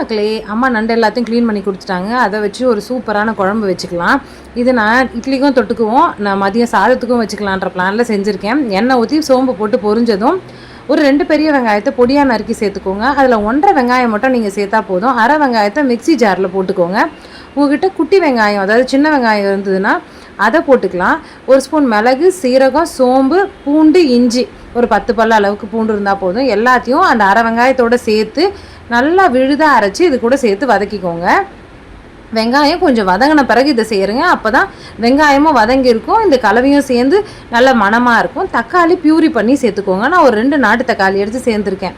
மக்களே, அம்மா நண்டு எல்லாத்தையும் க்ளீன் பண்ணி கொடுத்துட்டாங்க. அதை வச்சு ஒரு சூப்பரான குழம்பு வச்சுக்கலாம். இது நான் இட்லிக்கும் தொட்டுக்குவோம், நான் மதியம் சாதத்துக்கும் வச்சுக்கலான்ற பிளானில் செஞ்சுருக்கேன். எண்ணெய் ஊற்றி சோம்பு போட்டு பொரிஞ்சதும் ஒரு 2 பெரிய வெங்காயத்தை பொடியாக நறுக்கி சேர்த்துக்கோங்க. அதில் 1.5 வெங்காயம் மட்டும் நீங்கள் சேர்த்தா போதும். அரை வெங்காயத்தை மிக்சி ஜாரில் போட்டுக்கோங்க. உங்கள்கிட்ட குட்டி வெங்காயம், அதாவது சின்ன வெங்காயம் இருந்ததுன்னா அதை போட்டுக்கலாம். ஒரு ஸ்பூன் மிளகு, சீரகம், சோம்பு, பூண்டு, இஞ்சி, ஒரு 10 பல்லு அளவுக்கு பூண்டு இருந்தால் போதும். எல்லாத்தையும் அந்த அரை வெங்காயத்தோடு சேர்த்து நல்லா விழுதாக அரைச்சி இது கூட சேர்த்து வதக்கிக்கோங்க. வெங்காயம் கொஞ்சம் வதங்கின பிறகு இதை செய்கிறேங்க. அப்போ தான் வெங்காயமும் வதங்கியிருக்கும், இந்த கலவையும் சேர்ந்து நல்ல மணமாக இருக்கும். தக்காளி பியூரி பண்ணி சேர்த்துக்கோங்க. நான் ஒரு 2 நாட்டு தக்காளி எடுத்து சேர்த்துருக்கேன்.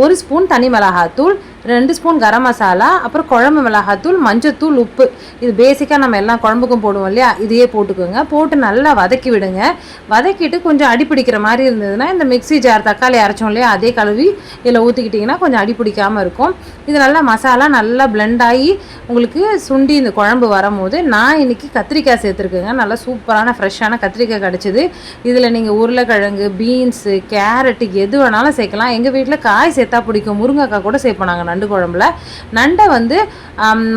1 ஸ்பூன் தனி மிளகாத்தூள், 2 ஸ்பூன் கரம் மசாலா, அப்புறம் குழம்பு மிளகாத்தூள், மஞ்சத்தூள், உப்பு. இது பேசிக்காக நம்ம எல்லாம் குழம்புக்கும் போடுவோம் இல்லையா, இதையே போட்டுக்கோங்க. போட்டு நல்லா வதக்கி விடுங்க. வதக்கிட்டு கொஞ்சம் அடிப்பிடிக்கிற மாதிரி இருந்ததுன்னா இந்த மிக்சி ஜார் தக்காளி அரைச்சோம் இல்லையா, அதே கழுவி இதில் ஊற்றிக்கிட்டிங்கன்னா கொஞ்சம் அடிப்பிடிக்காமல் இருக்கும். இது நல்லா மசாலா நல்லா பிளெண்ட் ஆகி உங்களுக்கு சுண்டி இந்த குழம்பு வரும்போது நான் இன்றைக்கி கத்திரிக்காய் சேர்த்துருக்கேங்க. நல்லா சூப்பரான ஃப்ரெஷ்ஷான கத்திரிக்காய் கிடச்சிது. இதில் நீங்கள் உருளைக்கிழங்கு, பீன்ஸு, கேரட்டு எது வேணாலும் சேர்க்கலாம். எங்கள் வீட்டில் காய் சேர்த்தா பிடிக்கும், முருங்கைக்காய் கூட சேர்ப்போம் நண்டு குழம்புல. நண்டை வந்து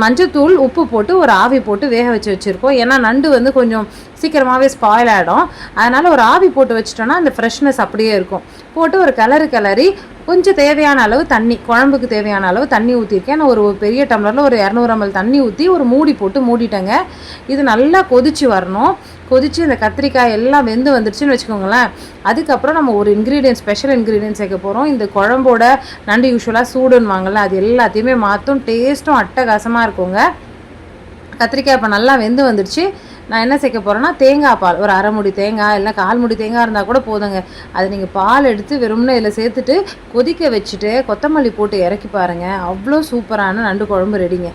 மஞ்சத்தூள், உப்பு போட்டு ஒரு ஆவி போட்டு வேக வச்சுருக்கோம். ஏன்னா நண்டு வந்து கொஞ்சம் சீக்கிரமாகவே ஸ்பாயில் ஆகிடும். அதனால் ஒரு ஆவி போட்டு வச்சிட்டோன்னா அந்த ஃப்ரெஷ்னஸ் அப்படியே இருக்கும். போட்டு ஒரு கிளறி கொஞ்சம் தேவையான அளவு தண்ணி, குழம்புக்கு தேவையான அளவு தண்ணி ஊற்றிருக்கேன். நான் ஒரு பெரிய டம்ளரில் ஒரு 200 ml தண்ணி ஊற்றி ஒரு மூடி போட்டு மூடிட்டேங்க. இது நல்லா கொதித்து வரணும். கொதித்து இந்த கத்திரிக்காய் எல்லாம் வெந்து வந்துடுச்சுன்னு வச்சுக்கோங்களேன். அதுக்கப்புறம் நம்ம ஒரு ஸ்பெஷல் இன்க்ரீடியன்ட் சேர்க்க போகிறோம். இந்த குழம்போட நண்டு யூஸ்வலாக சூடுன்னுவாங்கள்ல, அது எல்லாத்தையுமே மாற்றும். டேஸ்ட்டும் அட்டகாசமாக இருக்குங்க. கத்திரிக்காய் இப்போ நல்லா வெந்து வந்துடுச்சு. நான் என்ன சேர்க்க போகிறேன்னா தேங்காய் பால், ஒரு அரை முடி தேங்காய் இல்லை 1/4 முடி தேங்காய் இருந்தால் கூட போதுங்க. அது நீங்கள் பால் எடுத்து வெறும்னு இதில் சேர்த்துட்டு கொதிக்க வச்சுட்டு கொத்தமல்லி போட்டு இறக்கி பாருங்கள். அவ்வளோ சூப்பரான நண்டு குழம்பு ரெடிங்க.